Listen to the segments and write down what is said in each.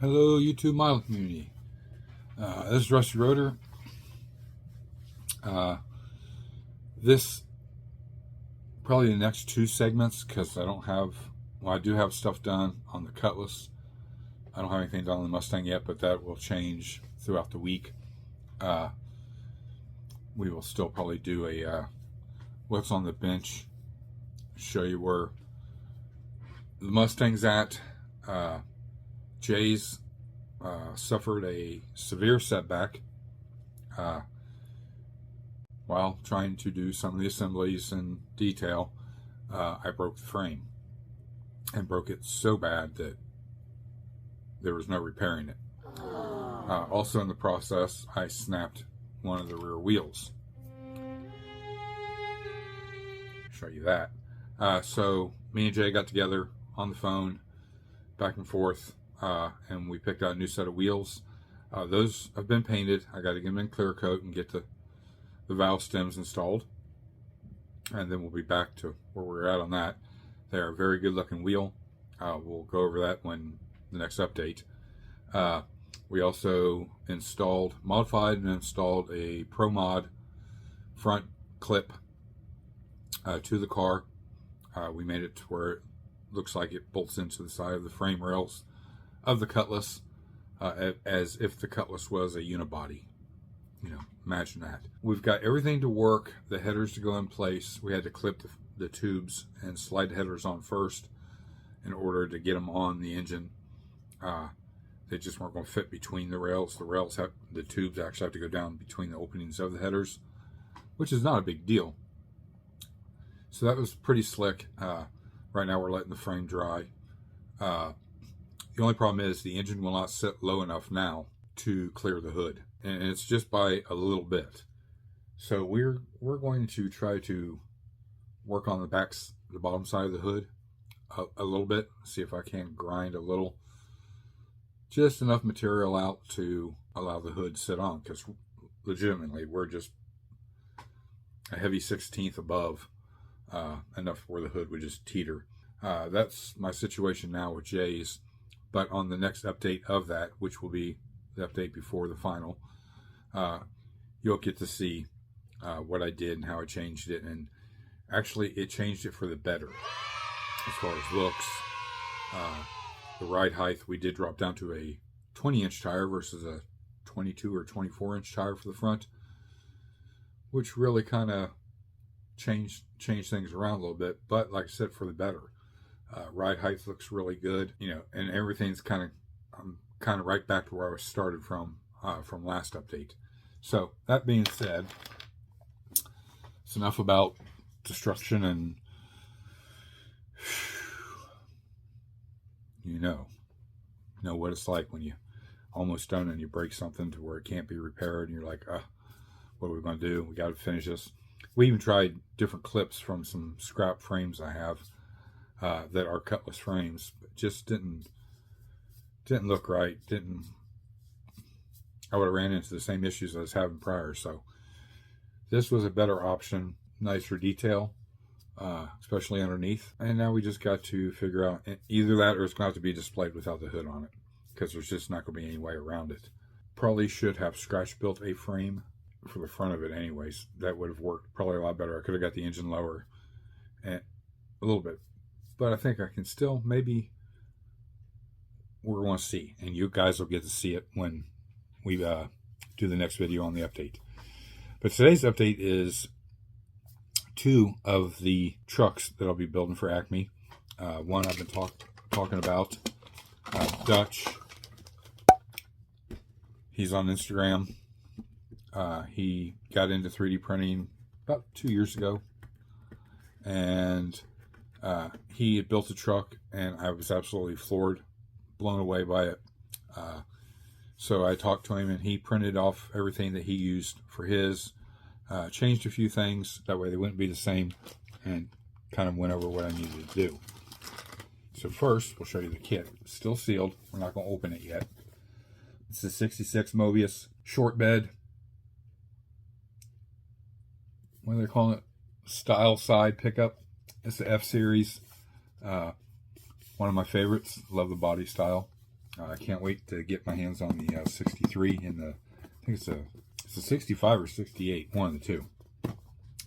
Hello, YouTube model community. This is Rusty Rotor. This probably the next two segments because I do have stuff done on the Cutlass. I don't have anything done on the Mustang yet, but that will change throughout the week. We will still probably do a what's on the bench, show you where the Mustang's at. Jay's suffered a severe setback while trying to do some of the assemblies in detail. I broke the frame and broke it so bad that there was no repairing it. Also in the process, I snapped one of the rear wheels. Show you that. So me and Jay got together on the phone, back and forth, and we picked out a new set of wheels. Those have been painted. I got to get them in clear coat and get the valve stems installed, and then we'll be back to where we're at on that. They're a very good looking wheel. We'll go over that when the next update. We also modified and installed a Pro Mod front clip to the car. We made it to where it looks like it bolts into the side of the frame rails of the Cutlass, as if the Cutlass was a unibody. You know, imagine that. We've got everything to work, the headers to go in place. We had to clip the tubes and slide the headers on first in order to get them on the engine. They just weren't going to fit between the rails. The tubes actually have to go down between the openings of the headers, which is not a big deal. So that was pretty slick. Right now we're letting the frame dry. The only problem is the engine will not sit low enough now to clear the hood, and it's just by a little bit. So we're going to try to work on the bottom side of the hood a little bit, see if I can grind a little, just enough material out to allow the hood to sit on, because legitimately we're just a heavy 1/16 above, enough where the hood would just teeter. That's my situation now with Jay's, but on the next update of that, which will be the update before the final, you'll get to see what I did and how I changed it. And actually it changed it for the better as far as looks. The ride height, we did drop down to a 20-inch tire versus a 22 or 24-inch tire for the front, which really kind of change things around a little bit, but like I said, for the better. Ride height looks really good, you know, and everything's I'm kind of right back to where I started from last update. So that being said, it's enough about destruction, and you know what it's like when you almost done and you break something to where it can't be repaired, and you're like, what are we going to do? We got to finish this. We even tried different clips from some scrap frames I have that are Cutlass frames, but just didn't look right. I would have ran into the same issues I was having prior. So this was a better option, nicer detail, especially underneath. And now we just got to figure out either that, or it's going to have to be displayed without the hood on it, because there's just not going to be any way around it. Probably should have scratch built a frame for the front of it anyways. That would have worked probably a lot better. I could have got the engine lower and a little bit, but I think I can still, maybe we're going to see, and you guys will get to see it when we do the next video on the update. But today's update is two of the trucks that I'll be building for Acme. One I've been talking about, Dutch. He's on Instagram. He got into 3D printing about 2 years ago, and he had built a truck, and I was absolutely floored, blown away by it. So I talked to him, and he printed off everything that he used for his, changed a few things, that way they wouldn't be the same, and kind of went over what I needed to do. So first, we'll show you the kit. It's still sealed. We're not going to open it yet. It's a 66 Mobius short bed. What do they call it? Style side pickup. It's the F series. One of my favorites. Love the body style. I can't wait to get my hands on the 63 and the, I think it's a 65 or 68, one of the two.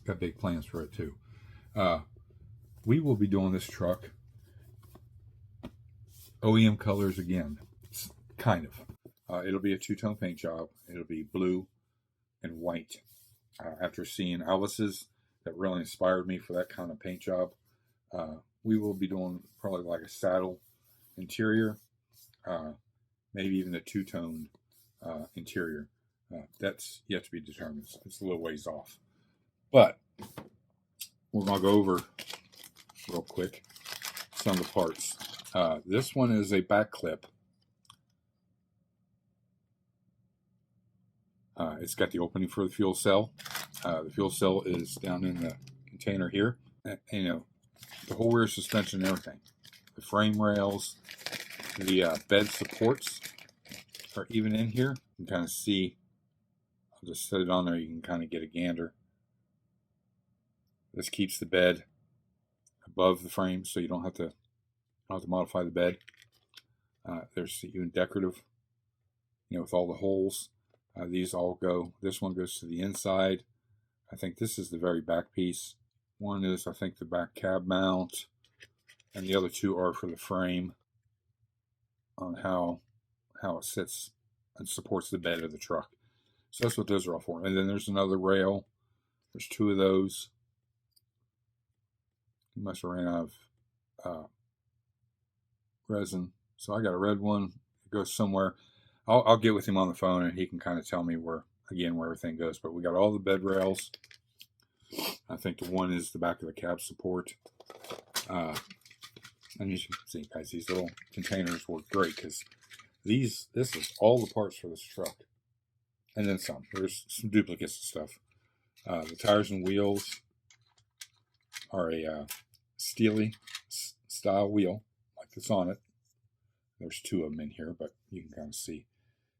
Got big plans for it too. We will be doing this truck OEM colors again, kind of. It'll be a two-tone paint job. It'll be blue and white. After seeing Elvis's, that really inspired me for that kind of paint job. We will be doing probably like a saddle interior, maybe even a two-tone interior. That's yet to be determined. It's a little ways off. But we're going to go over real quick some of the parts. This one is a back clip. It's got the opening for the fuel cell. The fuel cell is down in the container here. And, you know, the whole rear suspension and everything. The frame rails, the bed supports are even in here. You can kind of see. I'll just set it on there. You can kind of get a gander. This keeps the bed above the frame, so you don't have to modify the bed. There's even decorative, you know, with all the holes. These all go. This one goes to the inside. I think this is the very back piece. One is, I think, the back cab mount, and the other two are for the frame on how it sits and supports the bed of the truck. So that's what those are all for. And then there's another rail. There's two of those. He must have ran out of resin. So I got a red one. It goes somewhere. I'll get with him on the phone and he can kind of tell me where everything goes. But we got all the bed rails. I think the one is the back of the cab support. And you can see, guys, these little containers work great because this is all the parts for this truck. And then some. There's some duplicates of stuff. The tires and wheels are a Steely style wheel, like that's on it. There's two of them in here, but you can kind of see.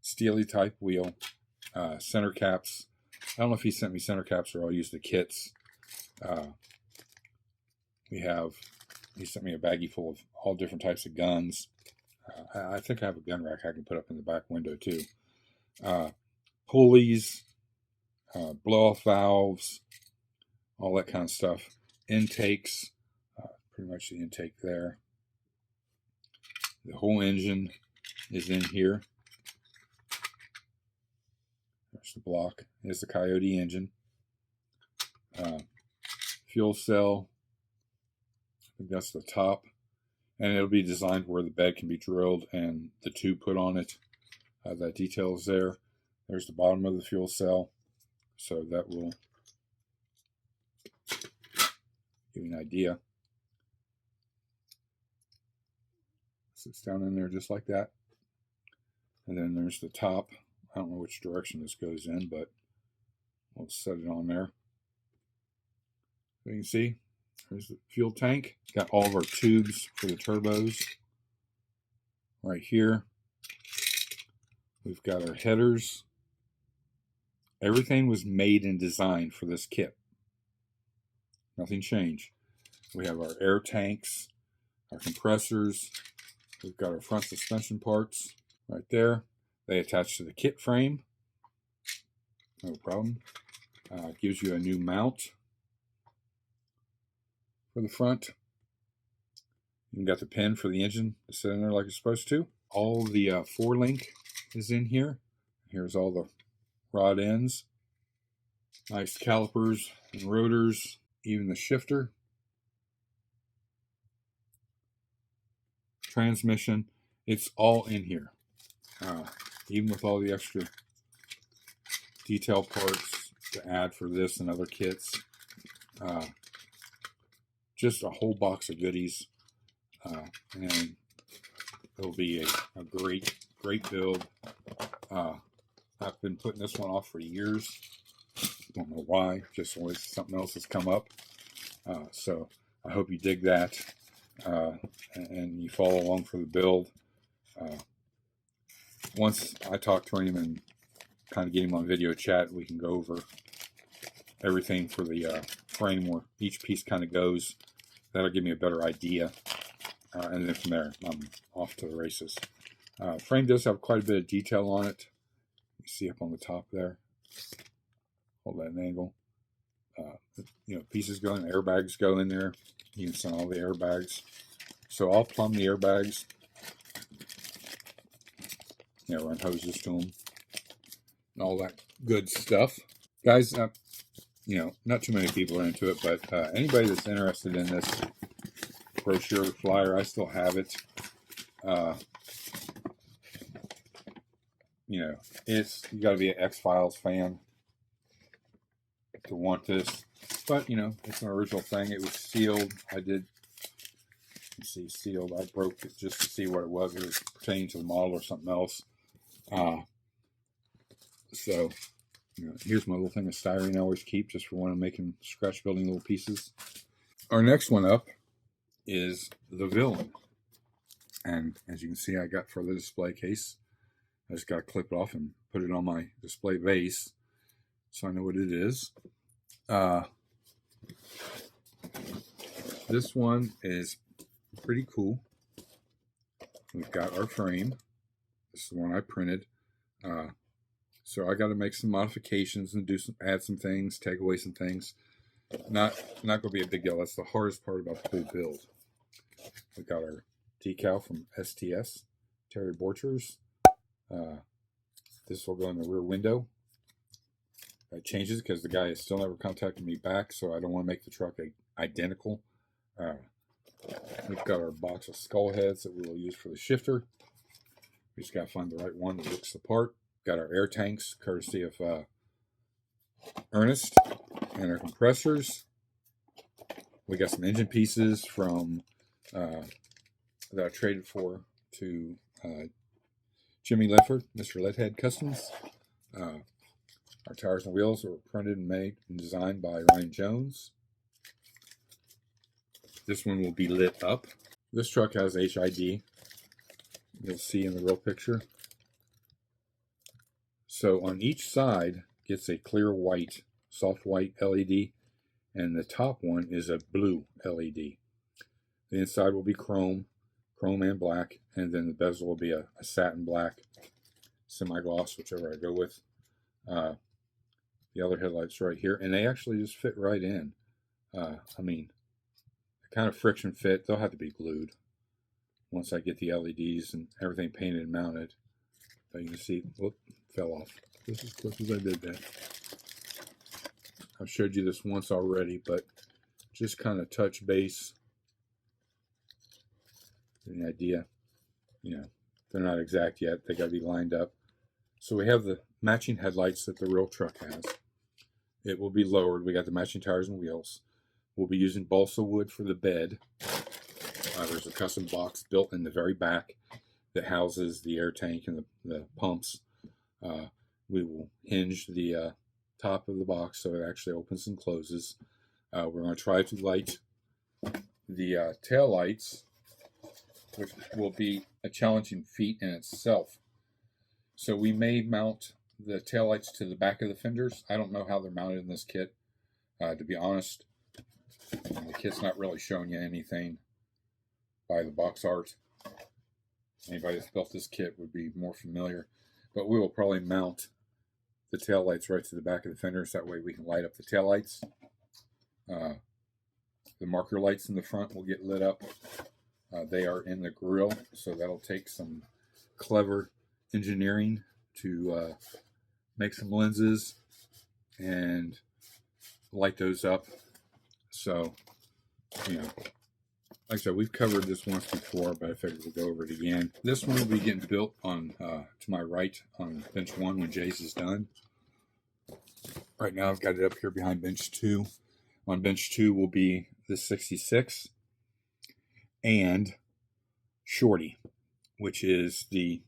Steely type wheel. Center caps. I don't know if he sent me center caps or I'll use the kits. He sent me a baggie full of all different types of guns. I think I have a gun rack I can put up in the back window too. Pulleys, blow-off valves, all that kind of stuff. Intakes, pretty much the intake there. The whole engine is in here. There's the block. There's the Coyote engine. Fuel cell. I think that's the top. And it'll be designed where the bed can be drilled and the tube put on it. That detail is there. There's the bottom of the fuel cell. So that will give you an idea. Sits down in there just like that. And then there's the top. I don't know which direction this goes in, but we'll set it on there. So you can see, there's the fuel tank. Got all of our tubes for the turbos right here. We've got our headers. Everything was made and designed for this kit. Nothing changed. We have our air tanks, our compressors. We've got our front suspension parts right there. They attach to the kit frame. No problem. Gives you a new mount for the front. You got the pin for the engine to sit in there like it's supposed to. All the 4-link is in here. Here's all the rod ends. Nice calipers and rotors. Even the shifter. Transmission. It's all in here. Even with all the extra detail parts to add for this and other kits. Just a whole box of goodies. And it'll be a great build. I've been putting this one off for years. Don't know why. Just always something else has come up. So I hope you dig that. And you follow along for the build. Once I talk to him and kind of get him on video chat, we can go over everything for the frame where each piece kind of goes. That'll give me a better idea. And then from there, I'm off to the races. Frame does have quite a bit of detail on it. You see up on the top there. Hold that at an angle. Pieces go in, airbags go in there. You can see all the airbags. So I'll plumb the airbags. Run hoses to them. And all that good stuff. Guys, not too many people are into it, but anybody that's interested in this brochure flyer, I still have it. You got to be an X-Files fan to want this. But, it's an original thing. It was sealed. Sealed. I broke it just to see what it was. It was pertaining to the model or something else. So, here's my little thing of styrene I always keep just for when I'm making scratch building little pieces. Our next one up is the villain. And as you can see, I got for the display case. I just got to clip it off and put it on my display vase so I know what it is. This one is pretty cool. We've got our frame. This is the one I printed. So I got to make some modifications and add some things, take away some things. Not going to be a big deal. That's the hardest part about the whole build. We got our decal from STS, Terry Borchers. This will go in the rear window. That changes because the guy has still never contacted me back, so I don't want to make the truck identical. We've got our box of skull heads that we will use for the shifter. We just got to find the right one that looks the part. Got our air tanks, courtesy of Ernest, and our compressors. We got some engine pieces from that I traded for to Jimmy Ledford, Mr. Leadhead Customs. Our tires and wheels were printed and made and designed by Ryan Jones. This one will be lit up. This truck has HID. You'll see in the real picture. So on each side gets a clear white, soft white LED, and the top one is a blue LED. The inside will be chrome and black, and then the bezel will be a satin black, semi-gloss, whichever I go with. The other headlights right here, and they actually just fit right in. Kind of friction fit. They'll have to be glued once I get the LEDs and everything painted and mounted. But you can see, whoop, fell off just as quick as I did that. I've showed you this once already, but just kind of touch base. An idea, they're not exact yet. They got to be lined up. So we have the matching headlights that the real truck has. It will be lowered. We got the matching tires and wheels. We'll be using balsa wood for the bed. There's a custom box built in the very back that houses the air tank and the pumps. We will hinge the top of the box so it actually opens and closes. We're going to try to light the tail lights, which will be a challenging feat in itself. So we may mount the taillights to the back of the fenders. I don't know how they're mounted in this kit, to be honest. The kit's not really showing you anything by the box art. Anybody that's built this kit would be more familiar. But we will probably mount the taillights right to the back of the fenders. That way we can light up the taillights. The marker lights in the front will get lit up. They are in the grill, so that'll take some clever engineering to make some lenses and light those up. So, like I said, we've covered this once before, but I figured we'll go over it again. This one will be getting built on to my right on bench 1 when Jay's is done. Right now I've got it up here behind bench 2. On bench 2 will be the 66 and Shorty, which is the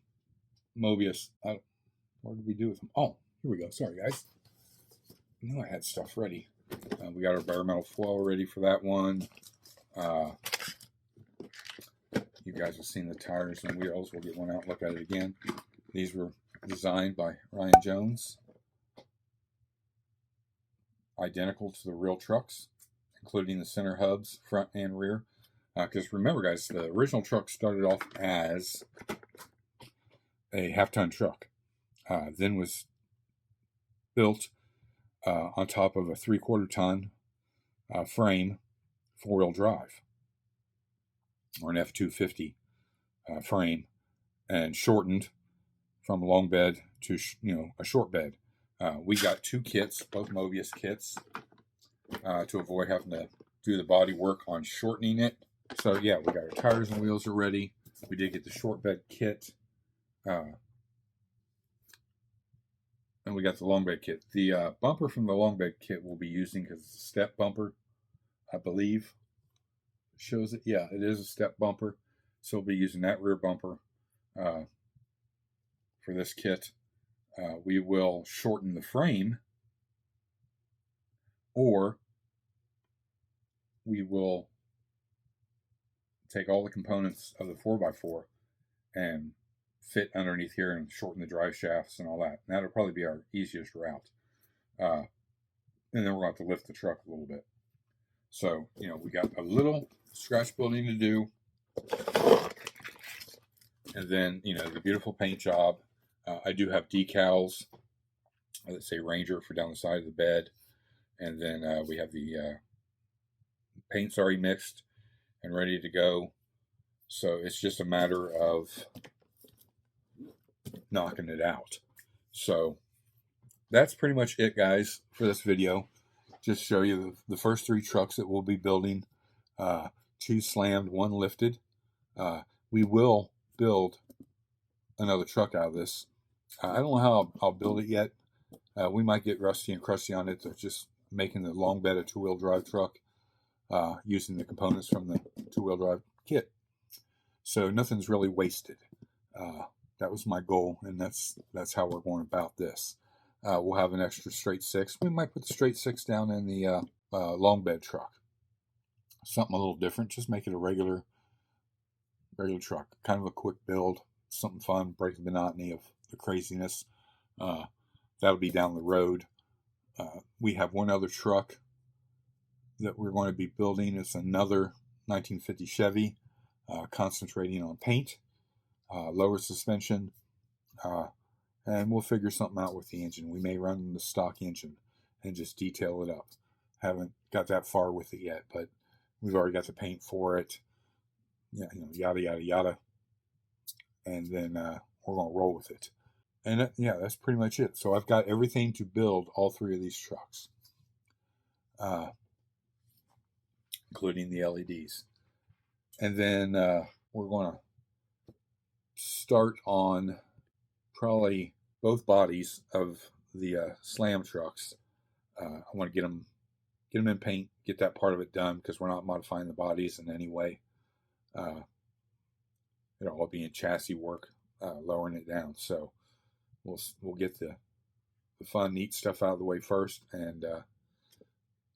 Mobius. What did we do with them? Oh, here we go. Sorry, guys. I knew I had stuff ready. We got our bare metal foil ready for that one. You guys have seen the tires and wheels. We'll get one out and look at it again. These were designed by Ryan Jones. Identical to the real trucks, including the center hubs, front and rear. Because remember, guys, the original truck started off as a half-ton truck. Then was built on top of a 3/4 ton frame, 4-wheel drive, or an F-250 frame, and shortened from a long bed to a short bed. We got 2 kits, both Mobius kits, to avoid having to do the body work on shortening it. So yeah, we got our tires and wheels are ready. We did get the short bed kit, and we got the long bed kit. The bumper from the long bed kit we'll be using, because it's a step bumper, I believe. It shows it. Yeah, it is a step bumper. So we'll be using that rear bumper for this kit. We will shorten the frame, or we will take all the components of the 4x4 and fit underneath here and shorten the drive shafts and all that. And that'll probably be our easiest route. And then we're going to have to lift the truck a little bit. So, we got a little scratch building to do. And then, the beautiful paint job. I do have decals that say Ranger for down the side of the bed. And then we have the paint's already mixed and ready to go. So it's just a matter of knocking it out. So that's pretty much it, guys, for this video. Just show you the first 3 trucks that we'll be building. 2 slammed, 1 lifted. We will build another truck out of this. I don't know how I'll build it yet. We might get rusty and crusty on it, just making the long bed a 2-wheel drive truck, using the components from the 2-wheel drive kit. So nothing's really wasted. That was my goal, and that's how we're going about this. We'll have an extra straight 6. We might put the straight 6 down in the long bed truck. Something a little different. Just make it a regular truck. Kind of a quick build. Something fun. Break the monotony of the craziness. That'll be down the road. We have one other truck that we're going to be building. It's another 1950 Chevy, concentrating on paint, lower suspension, and we'll figure something out with the engine. We may run the stock engine and just detail it up. Haven't got that far with it yet, but we've already got the paint for it. Yeah, yada yada yada, and then we're gonna roll with it. And that's pretty much it. So I've got everything to build all 3 of these trucks, including the LEDs. And then we're going to start on probably both bodies of the slam trucks. I want to get them in paint, get that part of it done, because we're not modifying the bodies in any way. It'll all be in chassis work, lowering it down. So we'll get the fun, neat stuff out of the way first, and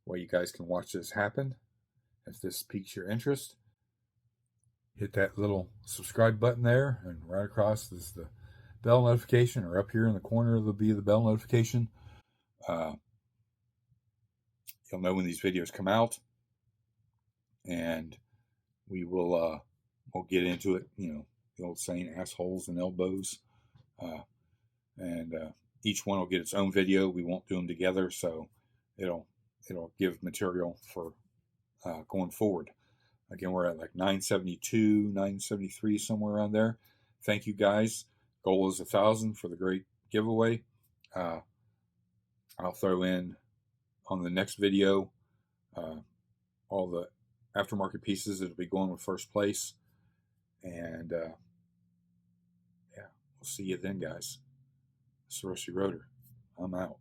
well, you guys can watch this happen. If this piques your interest, hit that little subscribe button there, and right across is the bell notification, or up here in the corner will be the bell notification. You'll know when these videos come out, and we'll get into it. The old saying, assholes and elbows. And each one will get its own video. We won't do them together, so it'll give material for going forward. Again, we're at like 972, 973, somewhere around there. Thank you, guys. Goal is 1,000 for the great giveaway. I'll throw in on the next video all the aftermarket pieces that'll be going with first place. And we'll see you then, guys. It's the Rusty Roader. I'm out.